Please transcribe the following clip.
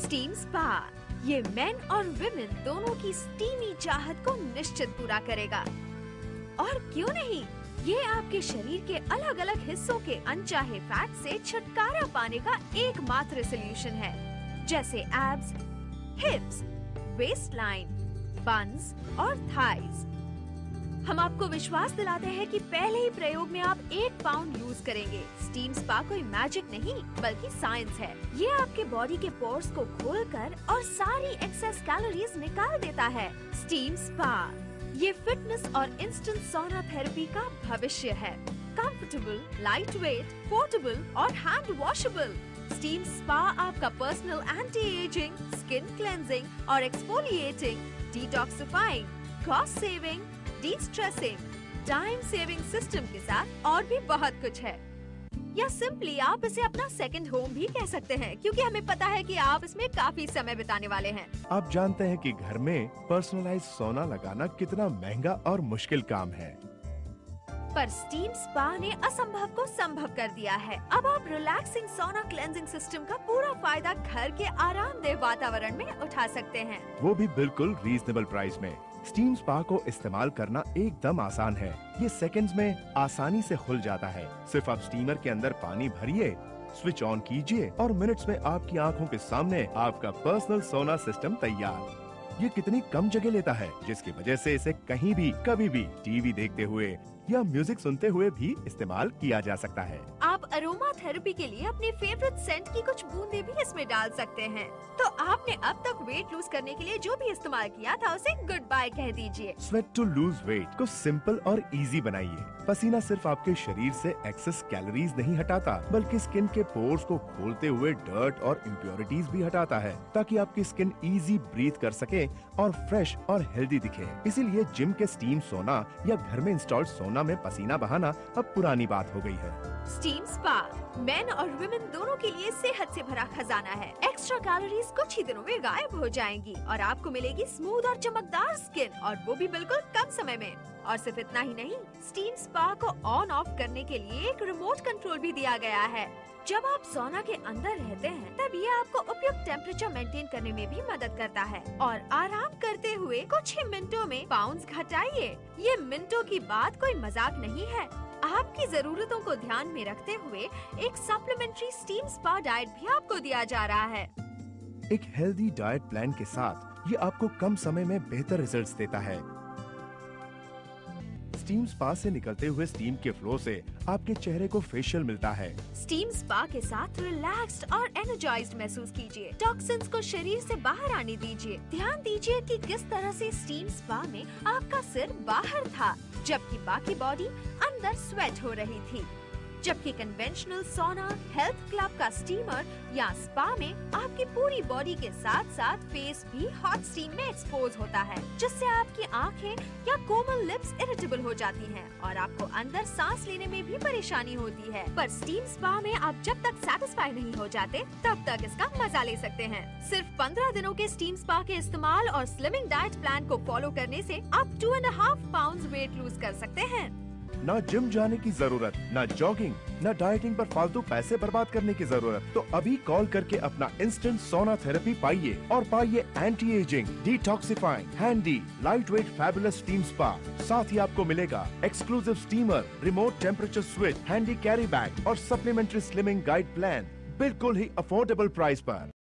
Steam spa ये main और women दोनों की स्टीमी चाहत को निश्चित पूरा करेगा। और क्यों नहीं, ये आपके शरीर के अलग अलग हिस्सों के अनचाहे फैट से छुटकारा पाने का एकमात्र सलूशन है, जैसे abs, hips, waist line, buns और थाइज। हम आपको विश्वास दिलाते हैं कि पहले ही प्रयोग में आप 1 पाउंड लूज करेंगे। स्टीम स्पा कोई मैजिक नहीं बल्कि साइंस है। ये आपके बॉडी के पोर्स को खोलकर और सारी एक्सेस कैलोरीज निकाल देता है। स्टीम स्पा ये फिटनेस और इंस्टेंट सोना थेरेपी का भविष्य है। कंफर्टेबल, लाइट वेट, पोर्टेबल और हैंड वॉशेबल। स्टीम स्पा आपका personal anti aging, skin cleansing और exfoliating, detoxifying, cost saving, destressing, time saving system के साथ और भी बहुत कुछ है। या सिंपली आप इसे अपना सेकंड होम भी कह सकते हैं, क्योंकि हमें पता है कि आप इसमें काफी समय बिताने वाले हैं। आप जानते हैं कि घर में पर्सनलाइज सोना लगाना कितना महंगा और मुश्किल काम है, पर स्टीम स्पा ने असंभव को संभव कर दिया है। अब आप रिलैक्सिंग सोना क्लेंजिंग सिस्टम का पूरा फायदा घर के आरामदेह वातावरण में उठा सकते हैं, वो भी बिल्कुल रीजनेबल प्राइस में। स्टीम स्पा को इस्तेमाल करना एकदम आसान है। ये सेकंड्स में आसानी से खुल जाता है। सिर्फ आप स्टीमर के अंदर पानी भरिए, स्विच ऑन कीजिए और मिनट्स में आपकी आंखों के सामने आपका पर्सनल सोना सिस्टम तैयार। ये कितनी कम जगह लेता है, जिसकी वजह से इसे कहीं भी कभी भी टीवी देखते हुए या म्यूजिक सुनते हुए भी इस्तेमाल किया जा सकता है। आप अरोमा थेरेपी के लिए अपने फेवरेट सेंट की कुछ बूंदे भी इसमें डाल सकते हैं। तो आपने अब तक वेट लूज करने के लिए जो भी इस्तेमाल किया था उसे गुड बाय कह दीजिए। स्वेट टू लूज वेट को सिंपल और इजी बनाइए। पसीना सिर्फ आपके शरीर से एक्सेस कैलोरीज नहीं हटाता, बल्कि स्किन के पोर्स को खोलते हुए डर्ट और इम्प्योरिटीज भी हटाता है, ताकि आपकी स्किन इजी ब्रीथ कर सके और फ्रेश और हेल्दी दिखे। इसीलिए जिम के स्टीम सोना या घर में इंस्टॉल्ड सोना में पसीना बहाना अब पुरानी बात हो गई है। स्टीम स्पा मेन और विमेन दोनों के लिए सेहत से भरा खजाना है। एक्स्ट्रा कैलोरीज कुछ ही दिनों में गायब हो जाएंगी और आपको मिलेगी स्मूथ और चमकदार स्किन, और वो भी बिल्कुल कम समय में। और सिर्फ इतना ही नहीं, स्टीम स्पा को ऑन ऑफ करने के लिए एक रिमोट कंट्रोल भी दिया गया है। जब आप सोना के अंदर रहते हैं तब ये आपको उपयुक्त टेम्परेचर मेंटेन करने में भी मदद करता है, और आराम करते हुए कुछ ही मिनटों में पाउंड्स घटाइए। ये मिनटों की बात कोई मजाक नहीं है। आपकी जरूरतों को ध्यान में रखते हुए एक सप्लीमेंट्री स्टीम स्पा डाइट भी आपको दिया जा रहा है। एक हेल्दी डाइट प्लान के साथ ये आपको कम समय में बेहतर रिजल्ट्स देता है। स्टीम स्पा से निकलते हुए स्टीम के फ्लो से आपके चेहरे को फेशियल मिलता है। स्टीम स्पा के साथ रिलैक्स्ड और एनर्जाइज्ड महसूस कीजिए। टॉक्सिन्स को शरीर से बाहर आने दीजिए। ध्यान दीजिए कि किस तरह से स्टीम स्पा में आपका सिर बाहर था, जबकि बाकी बॉडी अंदर स्वेट हो रही थी। जबकि कन्वेंशनल सोना, हेल्थ क्लब का स्टीमर या स्पा में आपकी पूरी बॉडी के साथ साथ फेस भी हॉट स्टीम में एक्सपोज होता है, जिससे आपकी आंखें या कोमल लिप्स इरिटेबल हो जाती हैं और आपको अंदर सांस लेने में भी परेशानी होती है। पर स्टीम स्पा में आप जब तक सेटिस्फाई नहीं हो जाते तब तक इसका मजा ले सकते हैं। सिर्फ 15 दिनों के स्टीम स्पा के इस्तेमाल और स्लिमिंग डाइट प्लान को फॉलो करने से आप 2.5 पाउंड वेट लूज कर सकते हैं। ना जिम जाने की जरूरत, ना जॉगिंग, ना डाइटिंग पर फालतू पैसे बर्बाद करने की जरूरत। तो अभी कॉल करके अपना इंस्टेंट सोना थेरेपी पाइए और पाइए anti ageing, detoxifying, handy, light weight fabulous steam spa. साथ ही आपको मिलेगा exclusive steamer, remote temperature switch, handy carry bag और सप्लीमेंट्री स्लिमिंग गाइड प्लान, बिल्कुल ही अफोर्डेबल प्राइस पर।